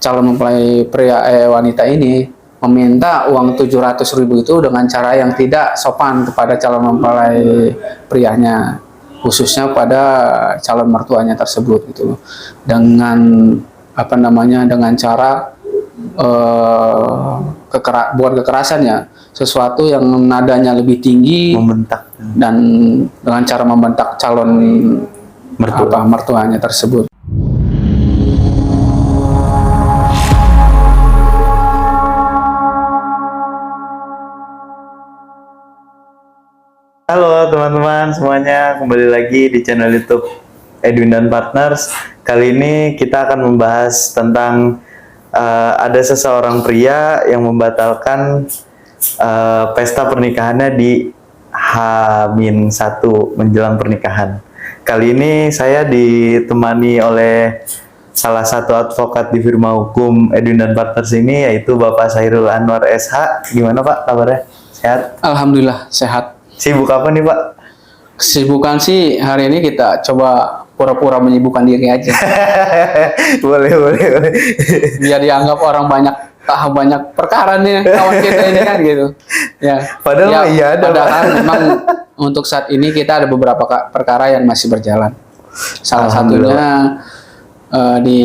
calon mempelai pria wanita ini meminta uang 700.000 itu dengan cara yang tidak sopan kepada calon mempelai prianya, khususnya pada calon mertuanya tersebut gitu, dengan apa namanya, dengan cara buat kekerasan ya, sesuatu yang nadanya lebih tinggi, membentak, dan dengan cara membentak calon mertuanya tersebut. Halo teman-teman semuanya, kembali lagi di channel YouTube Edwin dan Partners. Kali ini kita akan membahas tentang ada seseorang pria yang membatalkan pesta pernikahannya di H-1 menjelang pernikahan. Kali ini saya ditemani oleh salah satu advokat di firma hukum Edwin dan Partners ini, yaitu Bapak Sairul Anwar SH. Gimana Pak kabarnya? Sehat? Alhamdulillah sehat. Sibuk apa nih Pak? Kesibukan sih hari ini kita coba pura-pura menyibukkan diri aja. boleh. Biar dianggap orang banyak perkara nih kawan kita ini kan gitu. Ya. Padahal iya ada. Padahal memang untuk saat ini kita ada beberapa perkara yang masih berjalan. Salah satunya di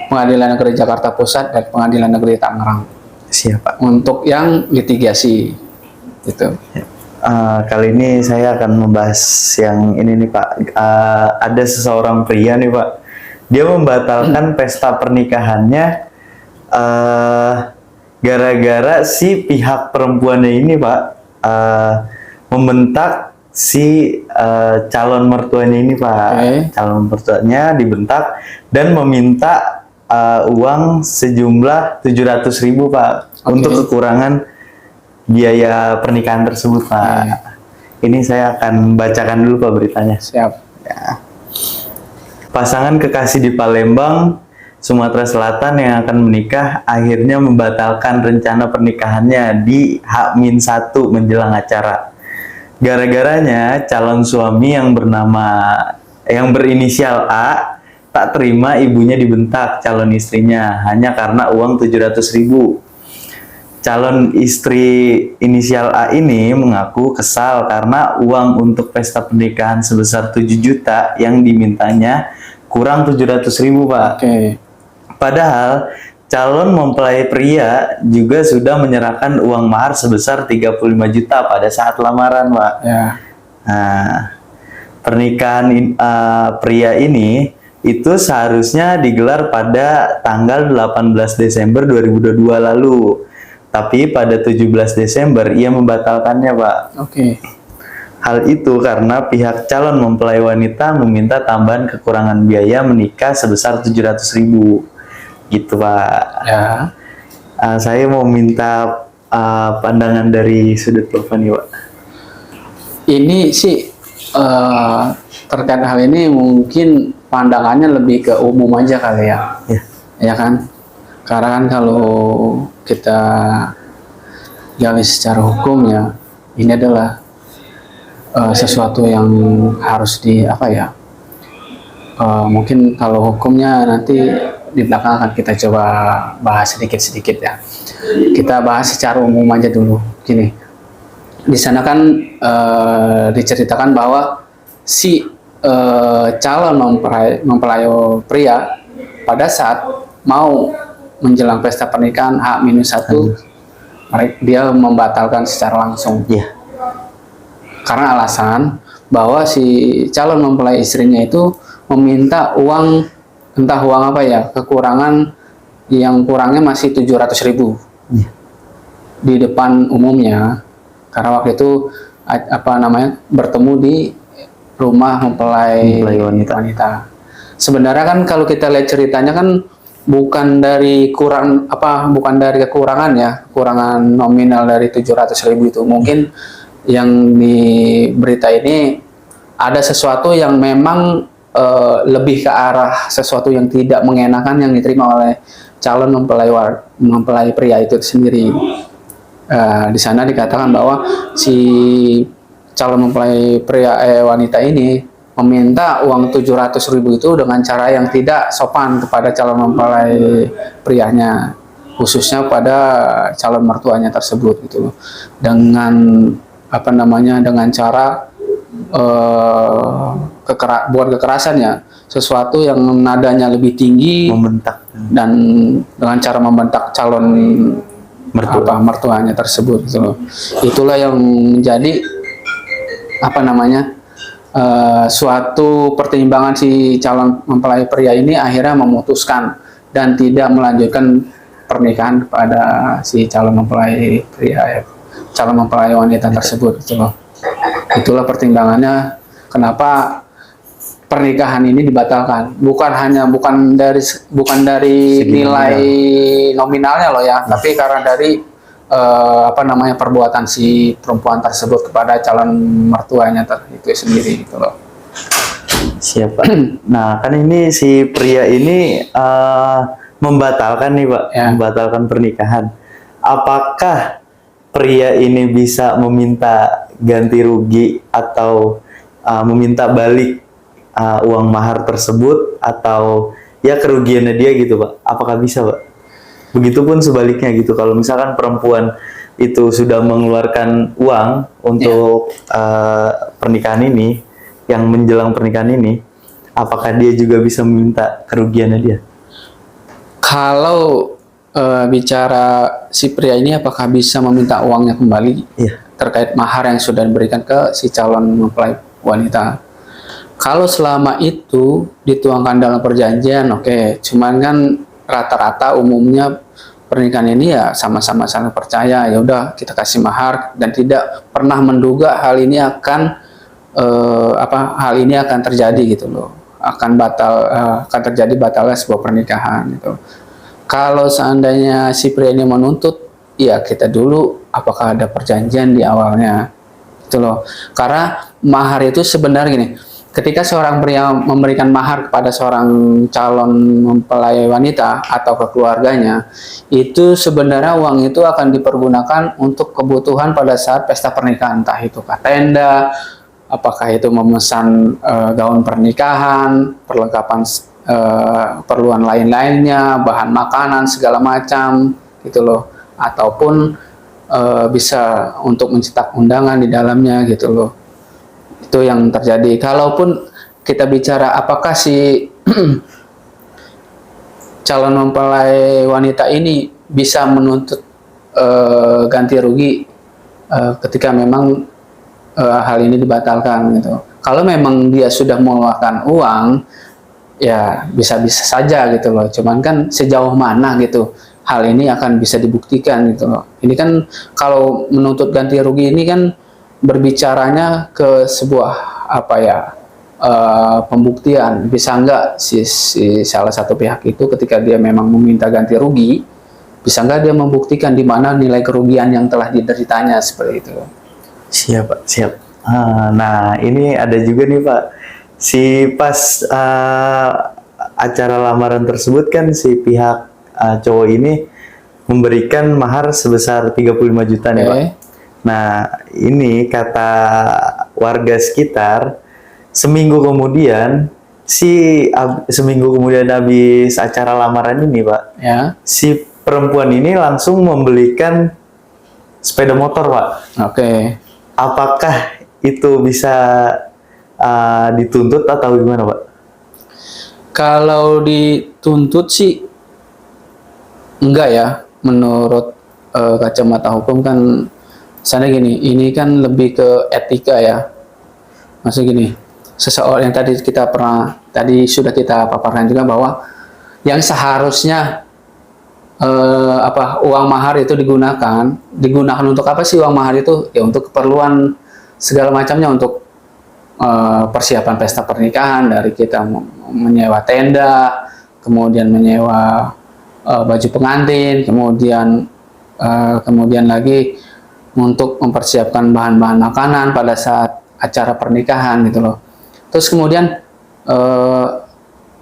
Pengadilan Negeri Jakarta Pusat dan Pengadilan Negeri Tangerang. Siapa? Untuk yang litigasi gitu. Kali ini saya akan membahas yang ini nih Pak. Ada seseorang pria nih Pak. Dia membatalkan pesta pernikahannya gara-gara si pihak perempuannya ini Pak membentak si calon mertuanya ini Pak. Calon mertuanya dibentak dan meminta uang sejumlah 700.000 Pak untuk kekurangan biaya pernikahan tersebut Pak. Ini saya akan bacakan dulu Pak beritanya. Siap. Ya. Pasangan kekasih di Palembang, Sumatera Selatan yang akan menikah akhirnya membatalkan rencana pernikahannya di H-1 menjelang acara. Gara-garanya calon suami yang berinisial A tak terima ibunya dibentak calon istrinya hanya karena uang 700.000. Calon istri inisial A ini mengaku kesal karena uang untuk pesta pernikahan sebesar 7 juta yang dimintanya kurang 700.000 Pak. Padahal calon mempelai pria juga sudah menyerahkan uang mahar sebesar 35 juta pada saat lamaran Pak. Nah, pernikahan pria ini itu seharusnya digelar pada tanggal 18 Desember 2022 lalu. Tapi pada 17 Desember ia membatalkannya Pak. Hal itu karena pihak calon mempelai wanita meminta tambahan kekurangan biaya menikah sebesar 700.000. Gitu Pak. Saya mau minta pandangan dari sudut Bapak nih Pak. Ini sih terkait hal ini mungkin pandangannya lebih ke umum aja kali ya. Ya kan? Karena kan kalau kita gali secara hukum ya, ini adalah sesuatu yang harus mungkin kalau hukumnya nanti di belakang akan kita coba bahas sedikit-sedikit ya. Kita bahas secara umum aja dulu. Gini, di sana kan diceritakan bahwa si calon mempelai pria pada saat mau menjelang pesta pernikahan H-1 dia membatalkan secara langsung. Karena alasan bahwa si calon mempelai istrinya itu meminta uang, entah uang apa ya, kekurangan yang kurangnya masih 700.000 di depan umumnya, karena waktu itu bertemu di rumah mempelai wanita. Sebenarnya kan kalau kita lihat ceritanya kan bukan dari kekurangan ya, kekurangan nominal dari 700.000 itu. Mungkin yang di berita ini ada sesuatu yang memang lebih ke arah sesuatu yang tidak mengenakan yang diterima oleh calon mempelai pria itu sendiri. Di sana dikatakan bahwa si calon mempelai pria wanita ini meminta uang 700.000 itu dengan cara yang tidak sopan kepada calon mempelai prianya, khususnya pada calon mertuanya tersebut gitu loh. Dengan apa namanya, dengan cara buat kekerasan ya, sesuatu yang nadanya lebih tinggi Membentak dan dengan cara membentak calon mertuanya tersebut gitu loh. Itulah yang menjadi apa namanya, suatu pertimbangan si calon mempelai pria ini akhirnya memutuskan dan tidak melanjutkan pernikahan kepada si calon mempelai pria, calon mempelai wanita tersebut gitu loh. Itulah pertimbangannya kenapa pernikahan ini dibatalkan. Bukan dari nilai nominalnya loh ya, tapi karena dari apa namanya, perbuatan si perempuan tersebut kepada calon mertuanya itu sendiri gitu loh. Siapa? Nah, kan ini si pria ini membatalkan nih, Pak, Ya. membatalkan pernikahan. Apakah pria ini bisa meminta ganti rugi atau meminta balik uang mahar tersebut, atau ya kerugiannya dia gitu, Pak? Apakah bisa, Pak? Begitupun sebaliknya gitu, kalau misalkan perempuan itu sudah mengeluarkan uang untuk pernikahan ini, yang menjelang pernikahan ini, apakah dia juga bisa meminta kerugiannya dia? Kalau bicara si pria ini apakah bisa meminta uangnya kembali Iya. terkait mahar yang sudah diberikan ke si calon mempelai wanita. Kalau selama itu dituangkan dalam perjanjian, oke. Cuman kan rata-rata umumnya pernikahan ini ya sama-sama saling percaya, ya udah kita kasih mahar dan tidak pernah menduga hal ini akan hal ini akan terjadi gitu loh. Akan terjadi batalnya sebuah pernikahan gitu. Kalau seandainya si pria ini menuntut, ya kita dulu apakah ada perjanjian di awalnya, gitu loh. Karena mahar itu sebenarnya gini, ketika seorang pria memberikan mahar kepada seorang calon mempelai wanita atau ke keluarganya, itu sebenarnya uang itu akan dipergunakan untuk kebutuhan pada saat pesta pernikahan, entah itu tenda, apakah itu memesan gaun pernikahan, perlengkapan keperluan lain-lainnya, bahan makanan segala macam gitu loh, ataupun bisa untuk mencetak undangan di dalamnya gitu loh. Itu yang terjadi. Kalaupun kita bicara apakah si calon mempelai wanita ini bisa menuntut ganti rugi ketika memang hal ini dibatalkan gitu. Kalau memang dia sudah mengeluarkan uang, ya bisa-bisa saja gitu loh. Cuman kan sejauh mana gitu hal ini akan bisa dibuktikan gitu loh. Ini kan kalau menuntut ganti rugi ini kan berbicaranya ke sebuah apa ya, pembuktian. Bisa nggak si salah satu pihak itu ketika dia memang meminta ganti rugi, bisa nggak dia membuktikan di mana nilai kerugian yang telah dideritanya seperti itu. Siap, Pak, siap. Nah, ini ada juga nih, Pak. Si pas acara lamaran tersebut kan si pihak cowok ini memberikan mahar sebesar 35 juta nih, Pak. Nah, ini kata warga sekitar, seminggu kemudian habis acara lamaran ini, Pak, Ya. si perempuan ini langsung membelikan sepeda motor, Pak. Oke. Apakah itu bisa dituntut atau gimana, Pak? Kalau dituntut sih enggak ya, menurut kacamata hukum kan. Misalnya gini, ini kan lebih ke etika ya. Maksudnya gini, seseorang yang tadi sudah kita paparkan juga bahwa yang seharusnya uang mahar itu digunakan untuk apa sih uang mahar itu? Ya untuk keperluan segala macamnya, untuk persiapan pesta pernikahan, dari kita menyewa tenda, kemudian menyewa baju pengantin, kemudian lagi untuk mempersiapkan bahan-bahan makanan pada saat acara pernikahan gitu loh. Terus kemudian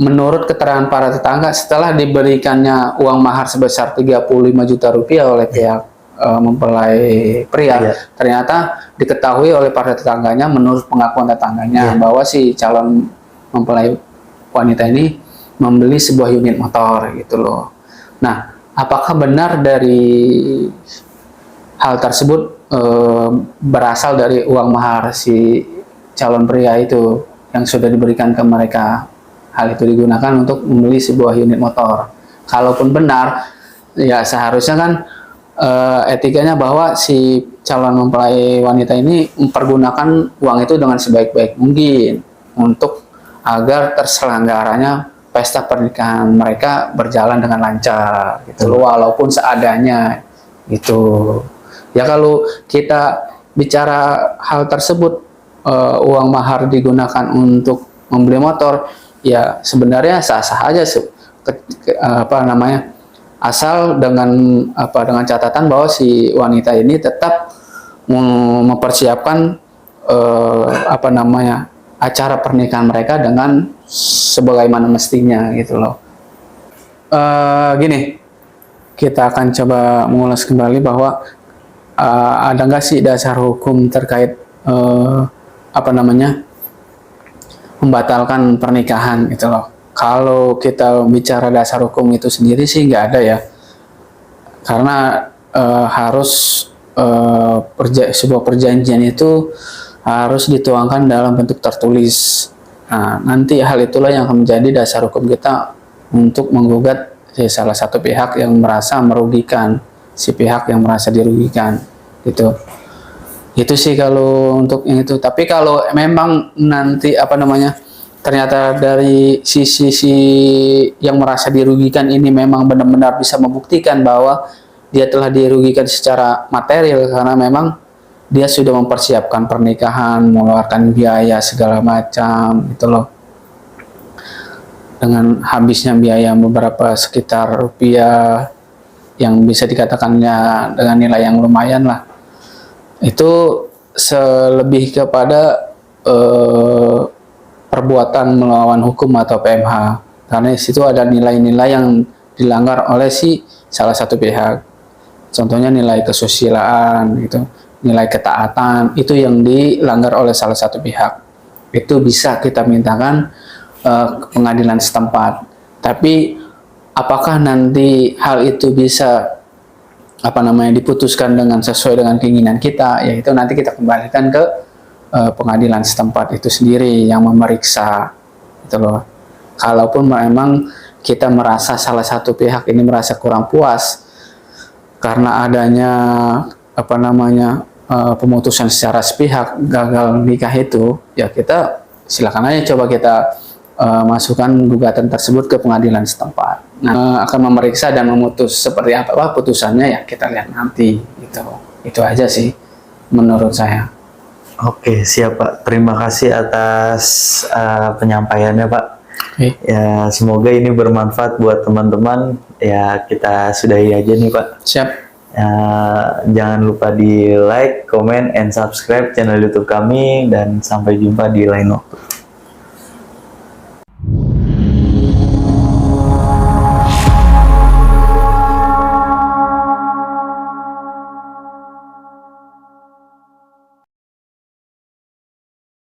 menurut keterangan para tetangga, setelah diberikannya uang mahar sebesar 35 juta rupiah oleh pihak mempelai pria. Iya. Ternyata diketahui oleh para tetangganya, menurut pengakuan tetangganya, Iya. bahwa si calon mempelai wanita ini membeli sebuah unit motor gitu loh. Nah, apakah benar dari hal tersebut berasal dari uang mahar si calon pria itu yang sudah diberikan ke mereka? Hal itu digunakan untuk membeli sebuah unit motor. Kalaupun benar, ya seharusnya kan etikanya bahwa si calon mempelai wanita ini mempergunakan uang itu dengan sebaik-baik mungkin untuk agar terselenggaranya pesta pernikahan mereka berjalan dengan lancar gitu loh, walaupun seadanya gitu. Ya kalau kita bicara hal tersebut, uang mahar digunakan untuk membeli motor, ya sebenarnya sah-sah aja asal dengan catatan bahwa si wanita ini tetap mempersiapkan acara pernikahan mereka dengan sebagaimana mestinya gitu loh. Gini, kita akan coba mengulas kembali bahwa ada nggak sih dasar hukum terkait membatalkan pernikahan gitu loh. Kalau kita bicara dasar hukum itu sendiri sih nggak ada ya, karena harus sebuah perjanjian itu harus dituangkan dalam bentuk tertulis. Nah, nanti hal itulah yang akan menjadi dasar hukum kita untuk menggugat salah satu pihak yang merasa merugikan, si pihak yang merasa dirugikan gitu. Itu sih kalau untuk yang itu. Tapi kalau memang nanti ternyata dari sisi yang merasa dirugikan ini memang benar-benar bisa membuktikan bahwa dia telah dirugikan secara material karena memang dia sudah mempersiapkan pernikahan, mengeluarkan biaya segala macam gitu loh. Dengan habisnya biaya beberapa sekitar rupiah yang bisa dikatakannya dengan nilai yang lumayan lah. Itu selebih kepada perbuatan melawan hukum atau PMH, karena di situ ada nilai-nilai yang dilanggar oleh si salah satu pihak. Contohnya nilai kesusilaan gitu, nilai ketaatan itu yang dilanggar oleh salah satu pihak. Itu bisa kita mintakan ke pengadilan setempat. Tapi apakah nanti hal itu bisa diputuskan dengan sesuai dengan keinginan kita, yaitu nanti kita kembalikan ke pengadilan setempat itu sendiri yang memeriksa gitu loh. Kalaupun memang kita merasa salah satu pihak ini merasa kurang puas karena adanya pemutusan secara sepihak, gagal nikah itu, ya kita silakan aja coba kita masukkan gugatan tersebut ke pengadilan setempat. Nah, akan memeriksa dan memutus seperti apa putusannya, ya kita lihat nanti gitu. Itu aja sih menurut saya. Oke, siap Pak. Terima kasih atas penyampaiannya Pak. Okay. Ya, semoga ini bermanfaat buat teman-teman. Ya, kita sudahi aja nih Pak. Siap. Jangan lupa di like, comment, and subscribe channel YouTube kami, dan sampai jumpa di lain waktu.